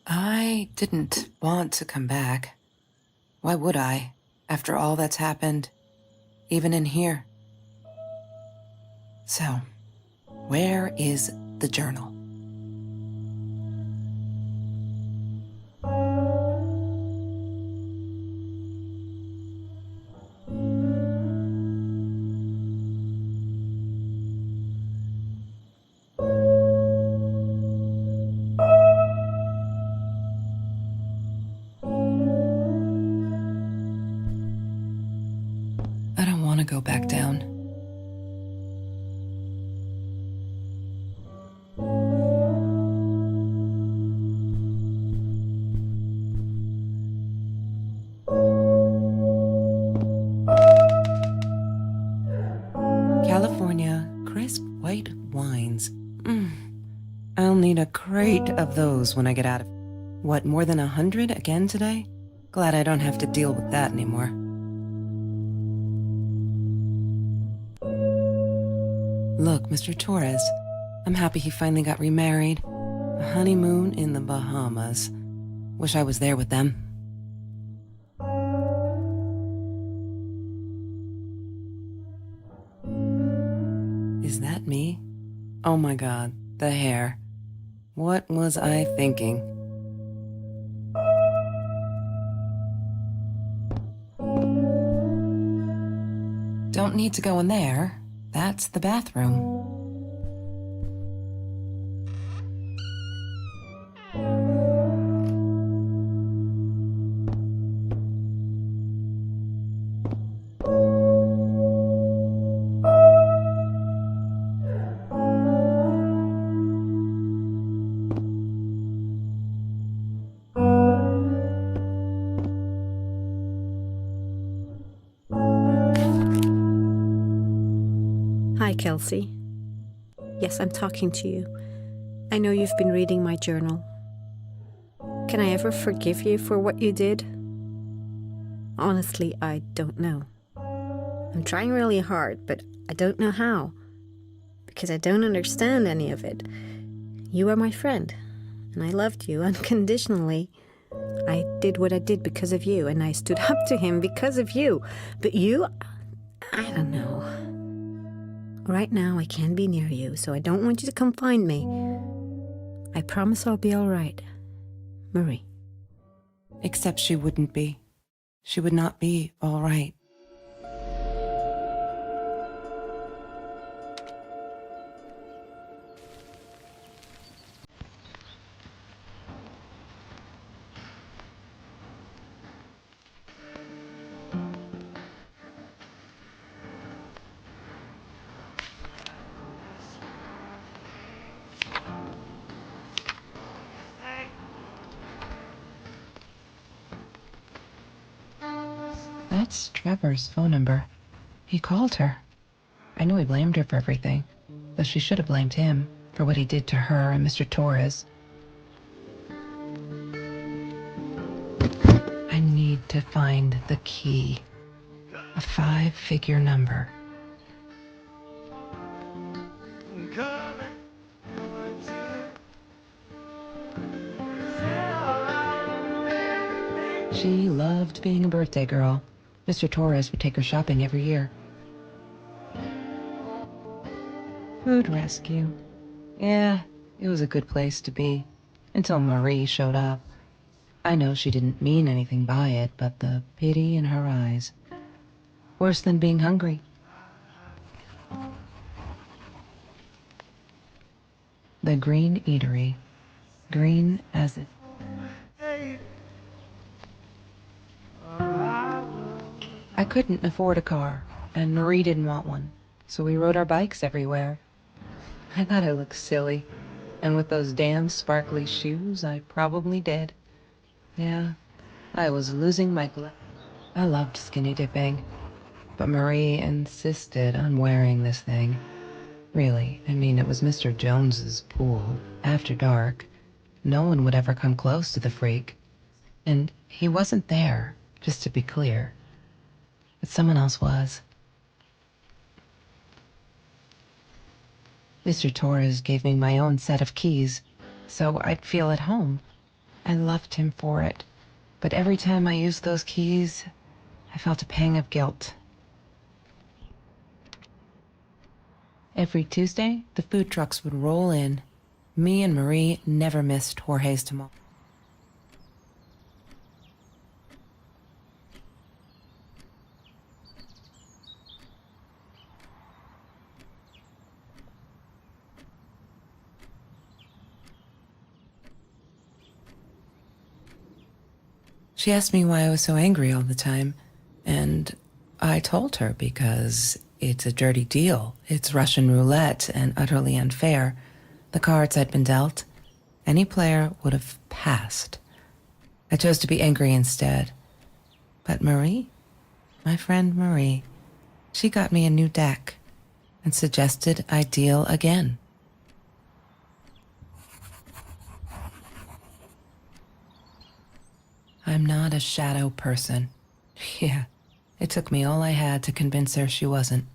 I didn't want to come back. Why would I, after all that's happened, even in here? So, where is the journal? I don't want to go back down. California crisp white wines. I'll need a crate of those when I get out of... What, more than 100 again today? Glad I don't have to deal with that anymore. Look, Mr. Torres, I'm happy he finally got remarried. A honeymoon in the Bahamas. Wish I was there with them. Is that me? Oh my God, the hair. What was I thinking? Don't need to go in there. That's the bathroom. Hi, Kelsey. Yes, I'm talking to you. I know you've been reading my journal. Can I ever forgive you for what you did? Honestly, I don't know. I'm trying really hard, but I don't know how. Because I don't understand any of it. You are my friend, and I loved you unconditionally. I did what I did because of you, and I stood up to him because of you. But you, I don't know. Right now, I can't be near you, so I don't want you to come find me. I promise I'll be all right. Marie. Except she wouldn't be. She would not be all right. That's Trevor's phone number. He called her. I knew he blamed her for everything, though she should have blamed him for what he did to her and Mr. Torres. I need to find the key. A 5-figure number. She loved being a birthday girl. Mr. Torres would take her shopping every year. Food rescue. Yeah, it was a good place to be. Until Marie showed up. I know she didn't mean anything by it, but the pity in her eyes. Worse than being hungry. The Green Eatery. Green as it... I couldn't afford a car, and Marie didn't want one, so we rode our bikes everywhere. I thought I looked silly, and with those damn sparkly shoes, I probably did. Yeah, I was losing my I loved skinny dipping, but Marie insisted on wearing this thing. Really, I mean, it was Mr. Jones's pool, after dark. No one would ever come close to the freak. And he wasn't there, just to be clear. But someone else was. Mr. Torres gave me my own set of keys, so I'd feel at home. I loved him for it, but every time I used those keys, I felt a pang of guilt. Every Tuesday, the food trucks would roll in. Me and Marie never missed Jorge's tamale. She asked me why I was so angry all the time, and I told her because it's a dirty deal. It's Russian roulette and utterly unfair. The cards I'd been dealt, any player would have passed. I chose to be angry instead. But Marie, my friend Marie, she got me a new deck and suggested I deal again. I'm not a shadow person. Yeah, it took me all I had to convince her she wasn't.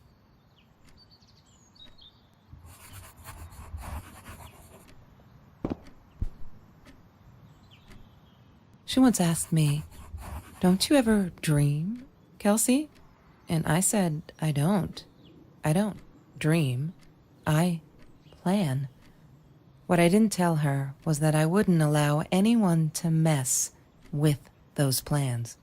She once asked me, "Don't you ever dream, Kelsey?" And I said, I don't. I don't dream. I plan. What I didn't tell her was that I wouldn't allow anyone to mess with those plans.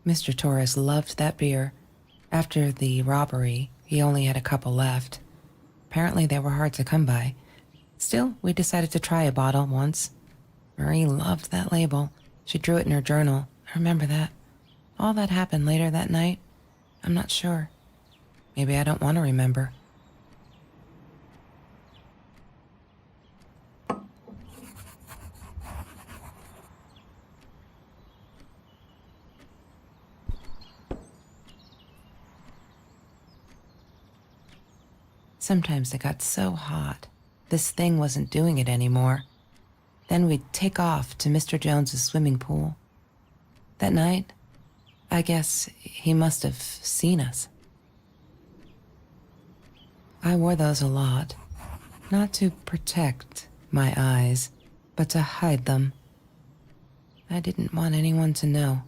Mr. Torres loved that beer. After the robbery, he only had a couple left. Apparently, they were hard to come by. Still, we decided to try a bottle once. Marie loved that label. She drew it in her journal. I remember that. All that happened later that night, I'm not sure. Maybe I don't want to remember. Sometimes it got so hot, this thing wasn't doing it anymore. Then we'd take off to Mr. Jones's swimming pool. That night, I guess he must have seen us. I wore those a lot, not to protect my eyes, but to hide them. I didn't want anyone to know.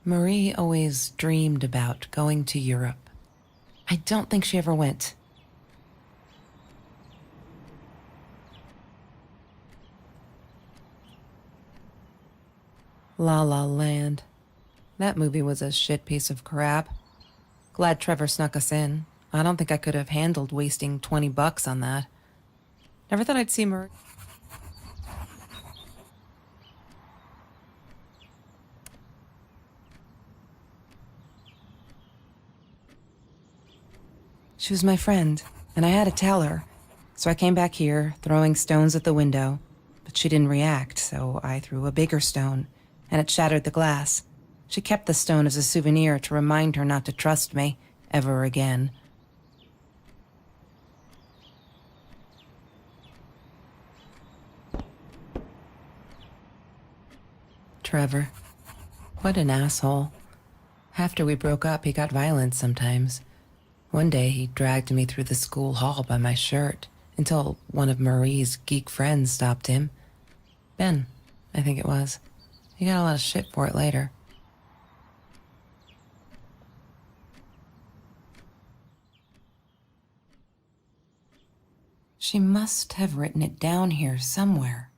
Marie always dreamed about going to Europe. I don't think she ever went. La La Land. That movie was a shit piece of crap. Glad Trevor snuck us in. I don't think I could have handled wasting $20 on that. Never thought I'd see Marie. She was my friend, and I had to tell her. So I came back here, throwing stones at the window. But she didn't react, so I threw a bigger stone, and it shattered the glass. She kept the stone as a souvenir to remind her not to trust me ever again. Trevor. What an asshole. After we broke up, he got violent sometimes. One day, he dragged me through the school hall by my shirt until one of Marie's geek friends stopped him. Ben, I think it was. He got a lot of shit for it later. She must have written it down here somewhere.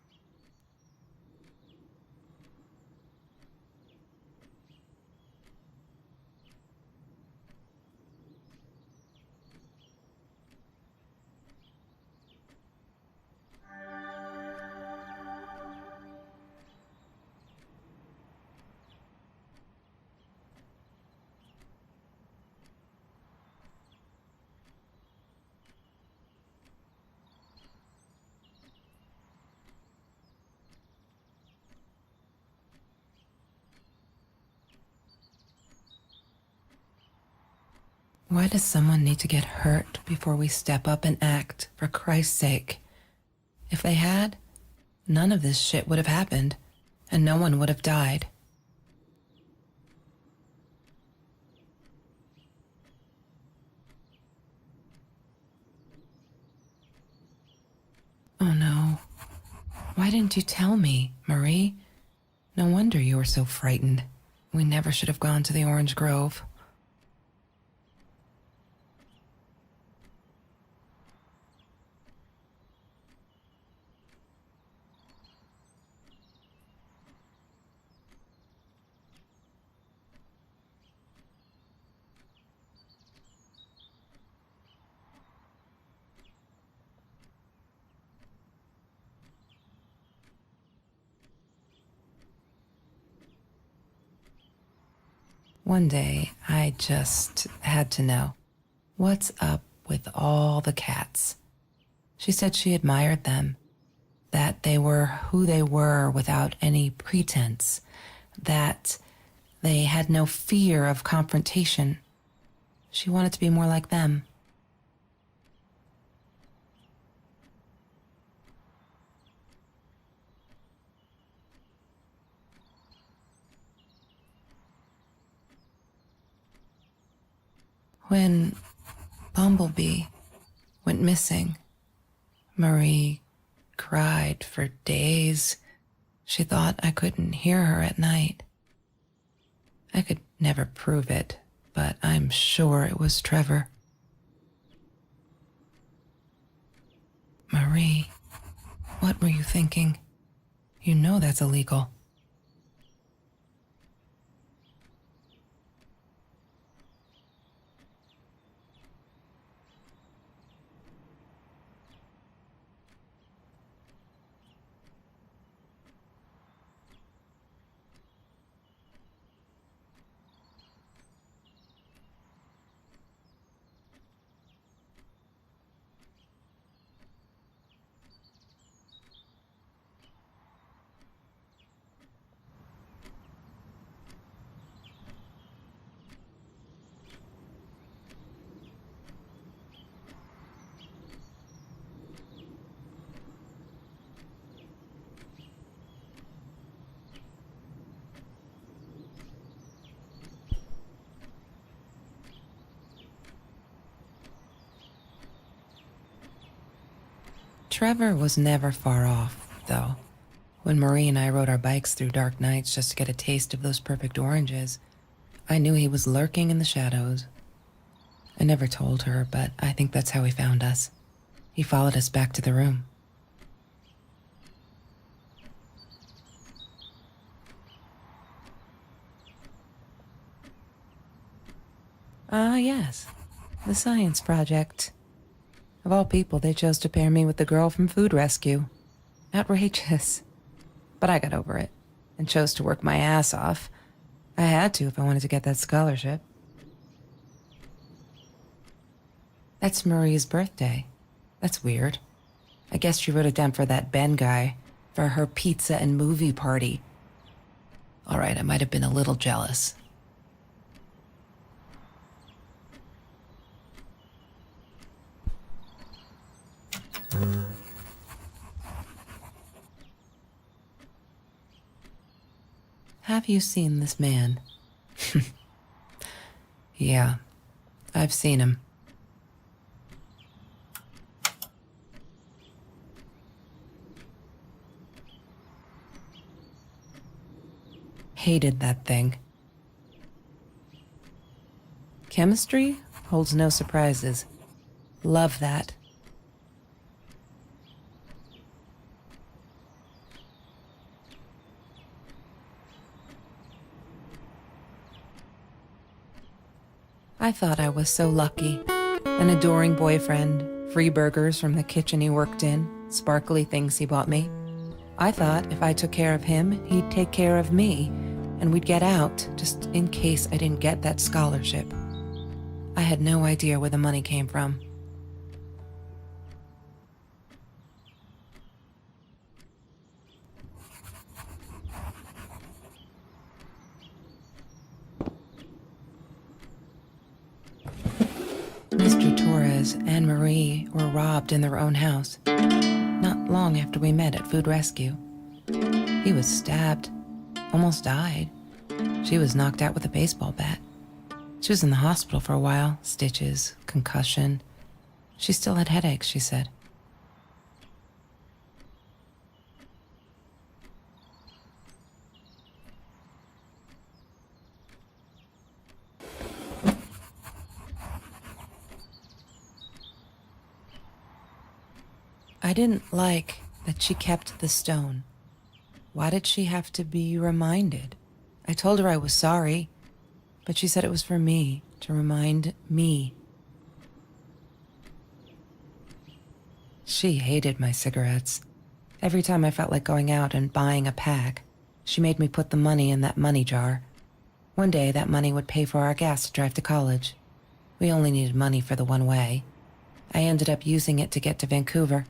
Why does someone need to get hurt before we step up and act, for Christ's sake? If they had, none of this shit would have happened, and no one would have died. Oh no. Why didn't you tell me, Marie? No wonder you were so frightened. We never should have gone to the Orange Grove. One day, I just had to know. What's up with all the cats? She said she admired them, that they were who they were without any pretense, that they had no fear of confrontation. She wanted to be more like them. When Bumblebee went missing, Marie cried for days. She thought I couldn't hear her at night. I could never prove it, but I'm sure it was Trevor. Marie, what were you thinking? You know that's illegal. Trevor was never far off, though. When Marie and I rode our bikes through dark nights just to get a taste of those perfect oranges, I knew he was lurking in the shadows. I never told her, but I think that's how he found us. He followed us back to the room. Ah, yes. The science project. Of all people, they chose to pair me with the girl from Food Rescue. Outrageous. But I got over it and chose to work my ass off. I had to if I wanted to get that scholarship. That's Marie's birthday. That's weird. I guess she wrote it down for that Ben guy, for her pizza and movie party. All right, I might have been a little jealous. Have you seen this man? Yeah, I've seen him. Hated that thing. Chemistry holds no surprises. Love that. I thought I was so lucky. An adoring boyfriend, free burgers from the kitchen he worked in, sparkly things he bought me. I thought if I took care of him, he'd take care of me, and we'd get out, just in case I didn't get that scholarship. I had no idea where the money came from. was Anne Marie were robbed in their own house, not long after we met at Food Rescue. He was stabbed, almost died. She was knocked out with a baseball bat. She was in the hospital for a while, stitches, concussion. She still had headaches, she said. I didn't like that she kept the stone. Why did she have to be reminded? I told her I was sorry, but she said it was for me, to remind me. She hated my cigarettes. Every time I felt like going out and buying a pack, she made me put the money in that money jar. One day, that money would pay for our gas to drive to college. We only needed money for the one way. I ended up using it to get to Vancouver.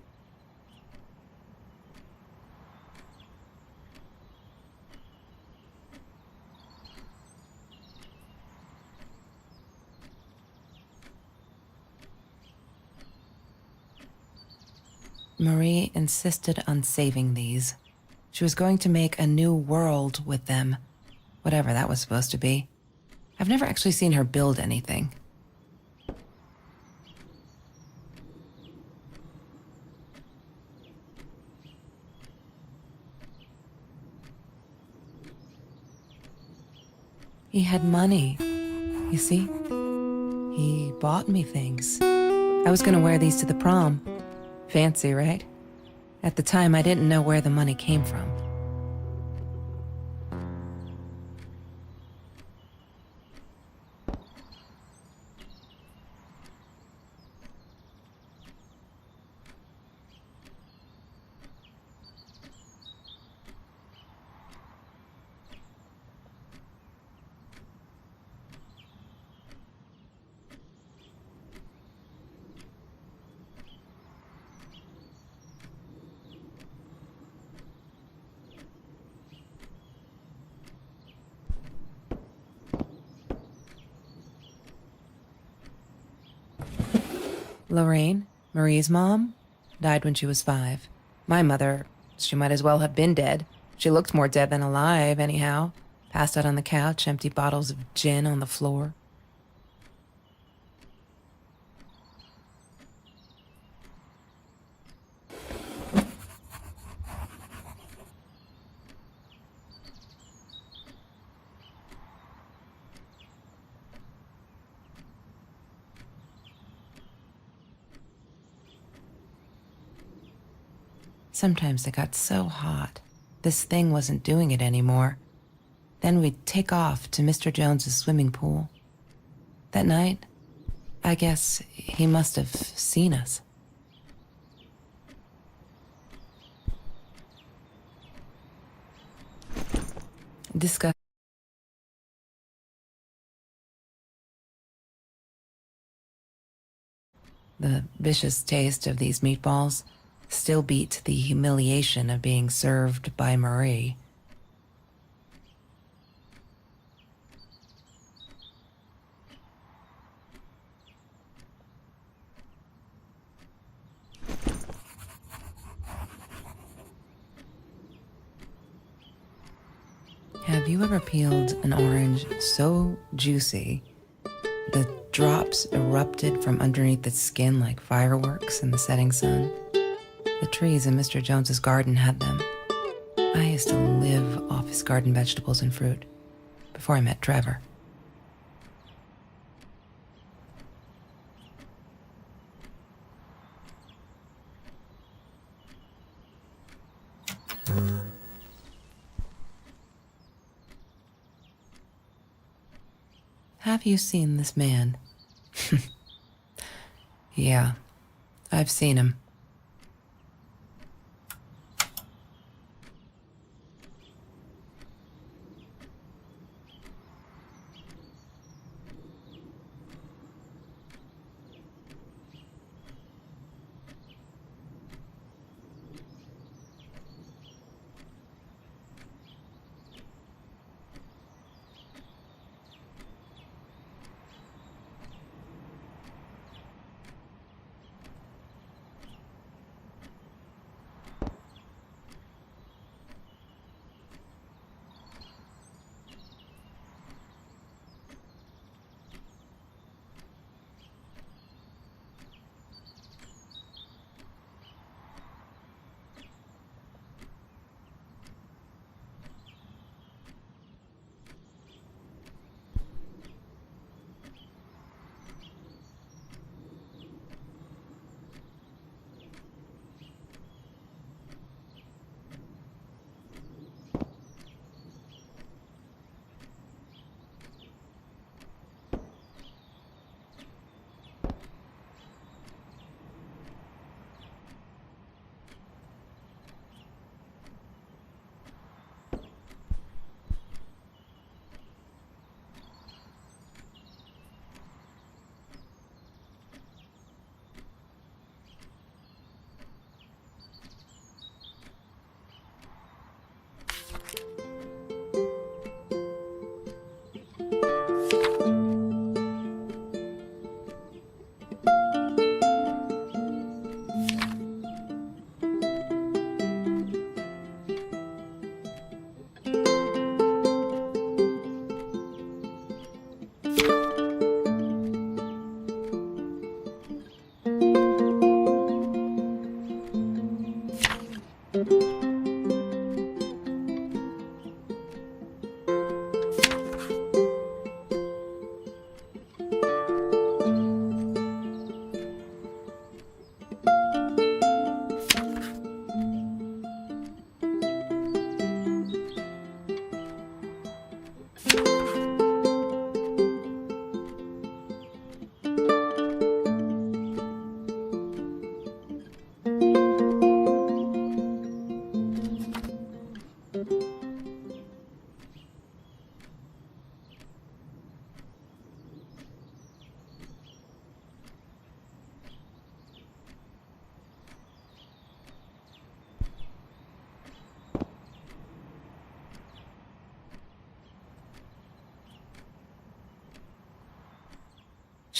Marie insisted on saving these. She was going to make a new world with them, whatever that was supposed to be. I've never actually seen her build anything. He had money, you see? He bought me things. I was gonna wear these to the prom. Fancy, right? At the time, I didn't know where the money came from. Lorraine, Marie's mom, died when she was 5. My mother, she might as well have been dead. She looked more dead than alive, anyhow. Passed out on the couch, empty bottles of gin on the floor. Sometimes it got so hot, this thing wasn't doing it anymore. Then we'd take off to Mr. Jones's swimming pool. That night, I guess he must have seen us. Discuss. The vicious taste of these meatballs still beat the humiliation of being served by Marie. Have you ever peeled an orange so juicy the drops erupted from underneath its skin like fireworks in the setting sun? The trees in Mr. Jones's garden had them. I used to live off his garden vegetables and fruit before I met Trevor. Have you seen this man? Yeah, I've seen him.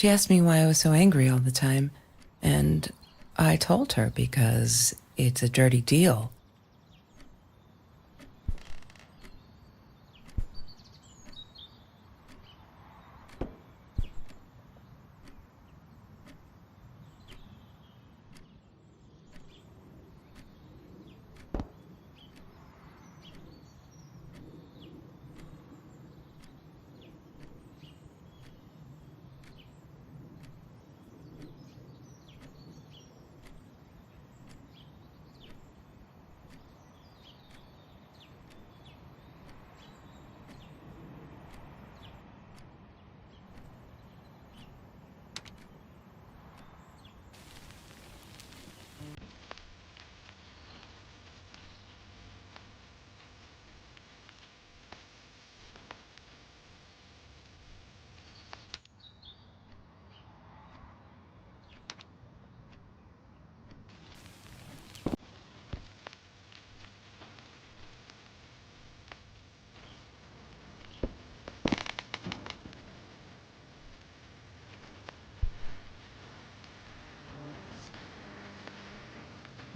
She asked me why I was so angry all the time, and I told her because it's a dirty deal.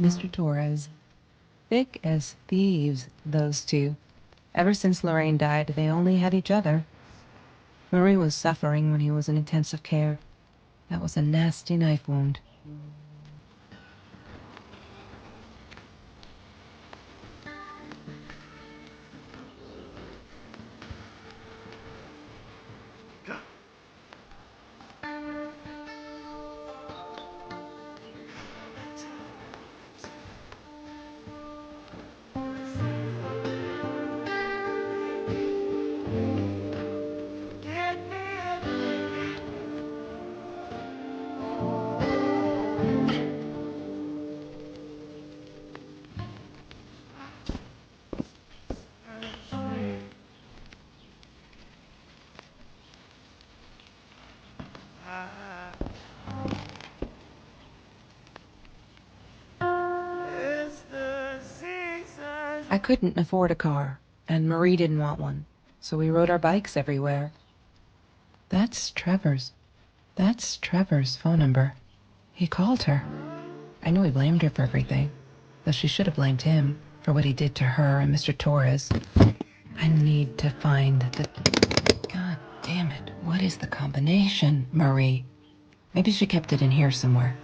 Mr. Torres. Thick as thieves, those two. Ever since Lorraine died, they only had each other. Marie was suffering when he was in intensive care. That was a nasty knife wound. I couldn't afford a car, and Marie didn't want one, so we rode our bikes everywhere. That's Trevor's. That's Trevor's phone number. He called her. I knew he blamed her for everything, though she should have blamed him for what he did to her and Mr. Torres. I need to find the... God damn it. What is the combination, Marie? Maybe she kept it in here somewhere.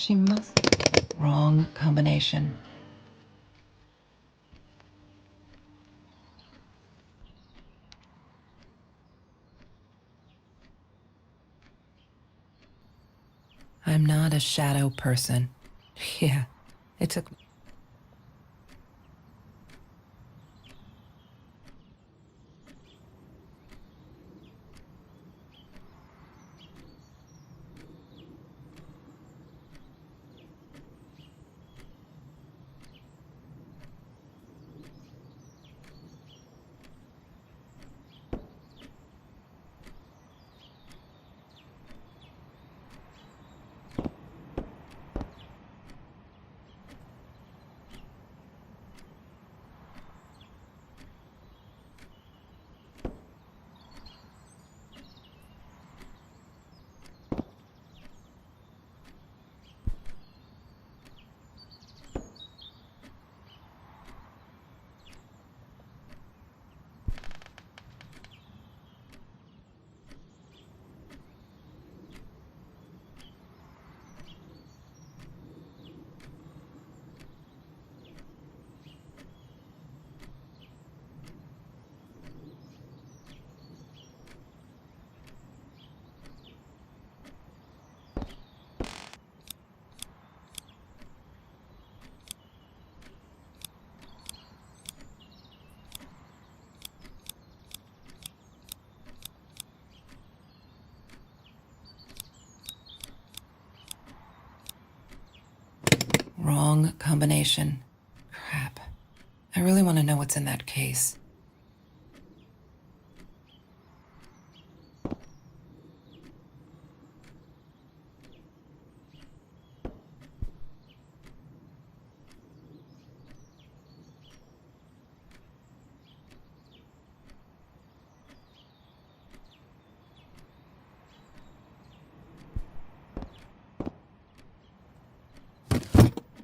She must... Wrong combination. I'm not a shadow person. Yeah, it took... Wrong combination. Crap. I really want to know what's in that case.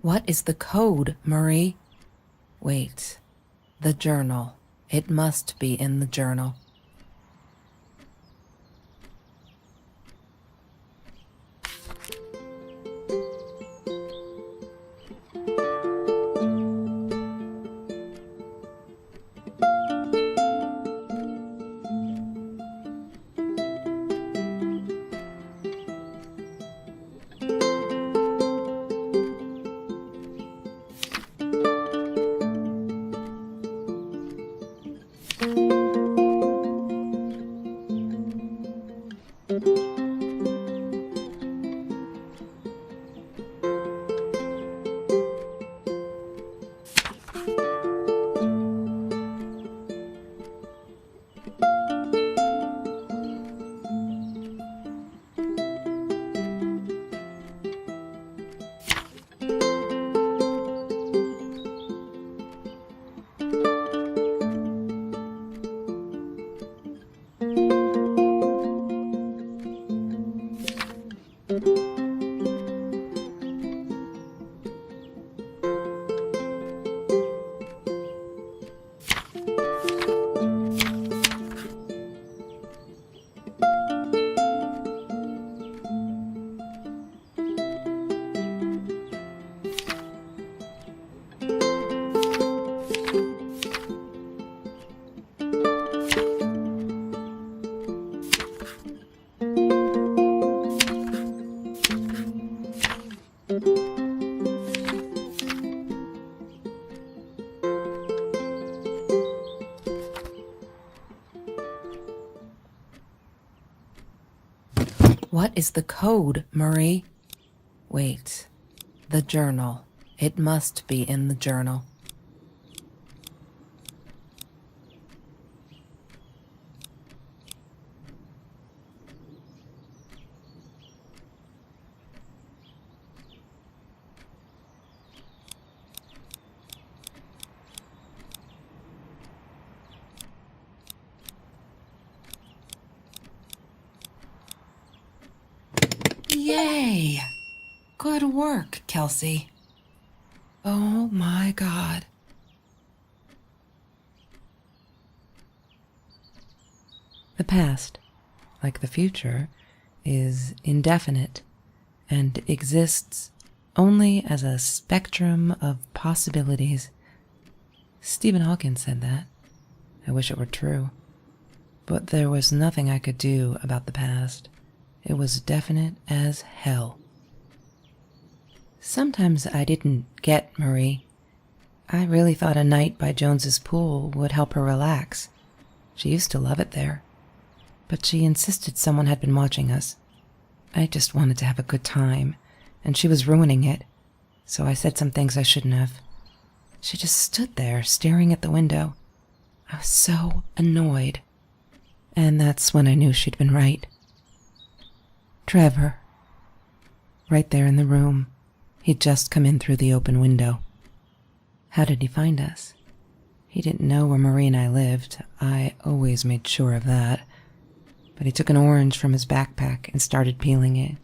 What is the code, Marie? Wait. The journal. It must be in the journal. What is the code, Marie? Wait. The journal. It must be in the journal. Yay! Good work, Kelsey. Oh my God. The past, like the future, is indefinite and exists only as a spectrum of possibilities. Stephen Hawking said that. I wish it were true. But there was nothing I could do about the past. It was definite as hell. Sometimes I didn't get Marie. I really thought a night by Jones's pool would help her relax. She used to love it there. But she insisted someone had been watching us. I just wanted to have a good time, and she was ruining it, so I said some things I shouldn't have. She just stood there, staring at the window. I was so annoyed. And that's when I knew she'd been right. Trevor. Right there in the room. He'd just come in through the open window. How did he find us? He didn't know where Marie and I lived. I always made sure of that. But he took an orange from his backpack and started peeling it.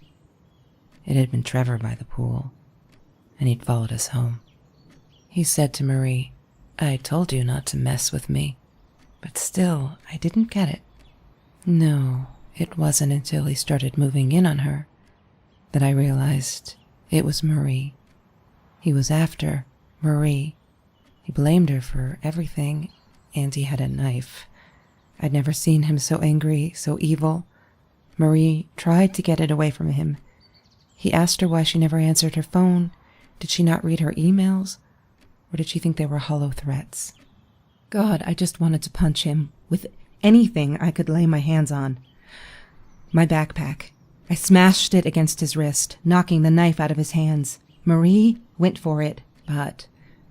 It had been Trevor by the pool, and he'd followed us home. He said to Marie, "I told you not to mess with me." But still, I didn't get it. No, it wasn't until he started moving in on her that I realized it was Marie. He was after Marie. He blamed her for everything, and he had a knife. I'd never seen him so angry, so evil. Marie tried to get it away from him. He asked her why she never answered her phone. Did she not read her emails? Or did she think they were hollow threats? God, I just wanted to punch him with anything I could lay my hands on. My backpack. I smashed it against his wrist, knocking the knife out of his hands. Marie went for it, but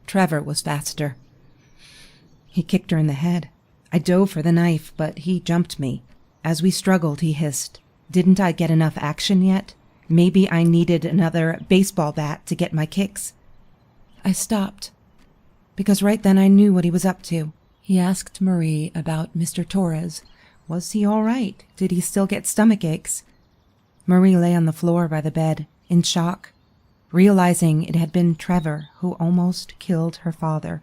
Trevor was faster. He kicked her in the head. I dove for the knife, but he jumped me. As we struggled, he hissed, "Didn't I get enough action yet? Maybe I needed another baseball bat to get my kicks." I stopped, because right then I knew what he was up to. He asked Marie about Mr. Torres. Was he all right? Did he still get stomach aches? Marie lay on the floor by the bed, in shock, realizing it had been Trevor who almost killed her father.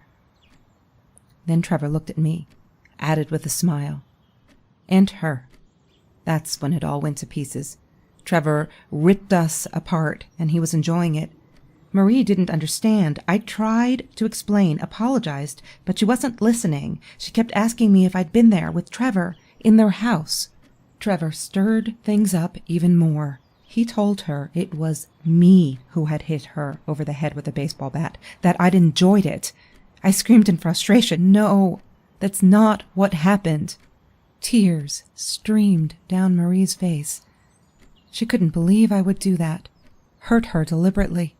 Then Trevor looked at me, added with a smile. And her. That's when it all went to pieces. Trevor ripped us apart, and he was enjoying it. Marie didn't understand. I tried to explain, apologized, but she wasn't listening. She kept asking me if I'd been there with Trevor in their house. Trevor stirred things up even more. He told her it was me who had hit her over the head with a baseball bat, that I'd enjoyed it. I screamed in frustration, "No, that's not what happened." Tears streamed down Marie's face. She couldn't believe I would do that, hurt her deliberately.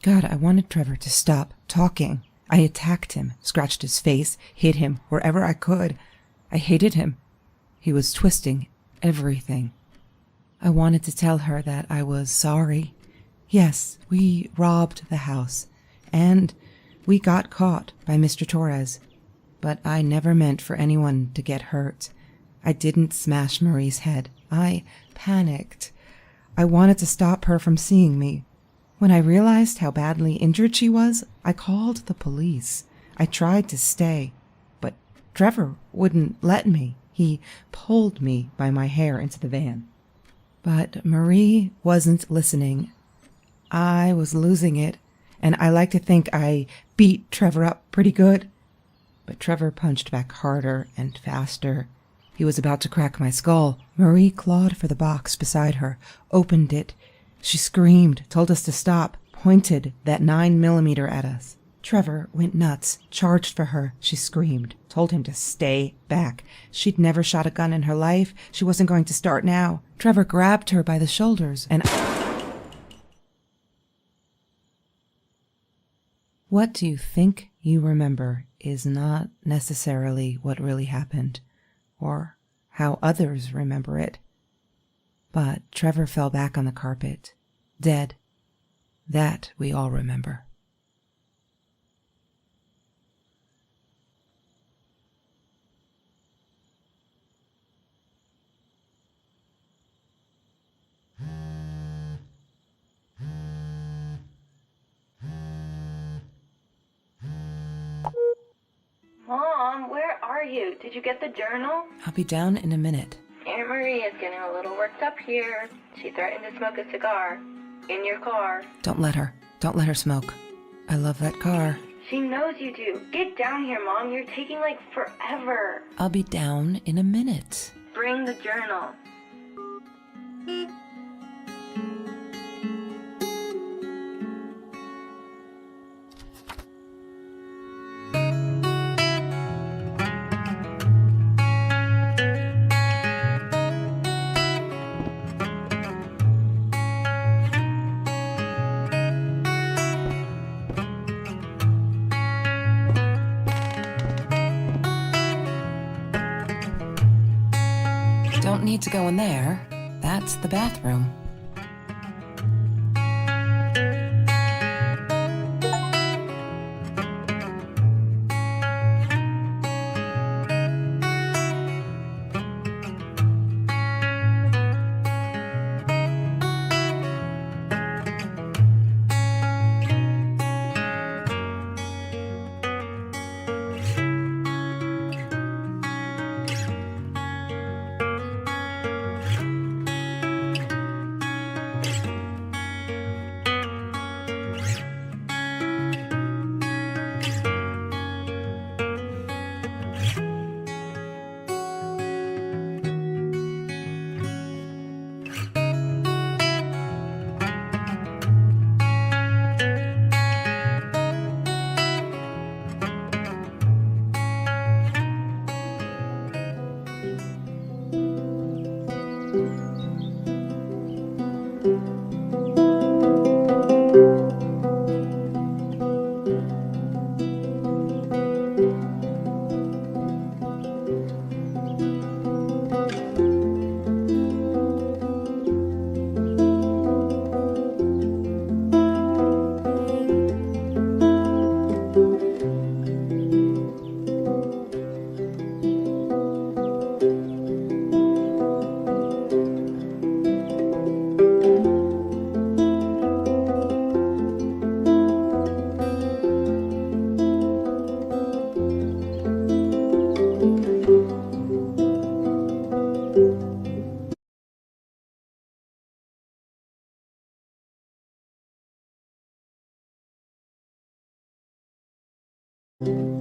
God, I wanted Trevor to stop talking. I attacked him, scratched his face, hit him wherever I could. I hated him. He was twisting everything. I wanted to tell her that I was sorry. Yes, we robbed the house, and we got caught by Mr. Torres. But I never meant for anyone to get hurt. I didn't smash Marie's head. I panicked. I wanted to stop her from seeing me. When I realized how badly injured she was, I called the police. I tried to stay, but Trevor wouldn't let me. He pulled me by my hair into the van. But Marie wasn't listening. I was losing it, and I like to think I beat Trevor up pretty good. But Trevor punched back harder and faster. He was about to crack my skull. Marie clawed for the box beside her, opened it. She screamed, told us to stop, pointed that 9mm at us. Trevor went nuts, charged for her. She screamed, told him to stay back. She'd never shot a gun in her life. She wasn't going to start now. Trevor grabbed her by the shoulders and... What do you think you remember is not necessarily what really happened, or how others remember it. But Trevor fell back on the carpet, dead. That we all remember. Mom, where are you? Did you get the journal? I'll be down in a minute. Aunt Marie is getting a little worked up here. She threatened to smoke a cigar. In your car. Don't let her. Don't let her smoke. I love that car. She knows you do. Get down here, Mom. You're taking like forever. I'll be down in a minute. Bring the journal. Don't need to go in there. That's the bathroom. you.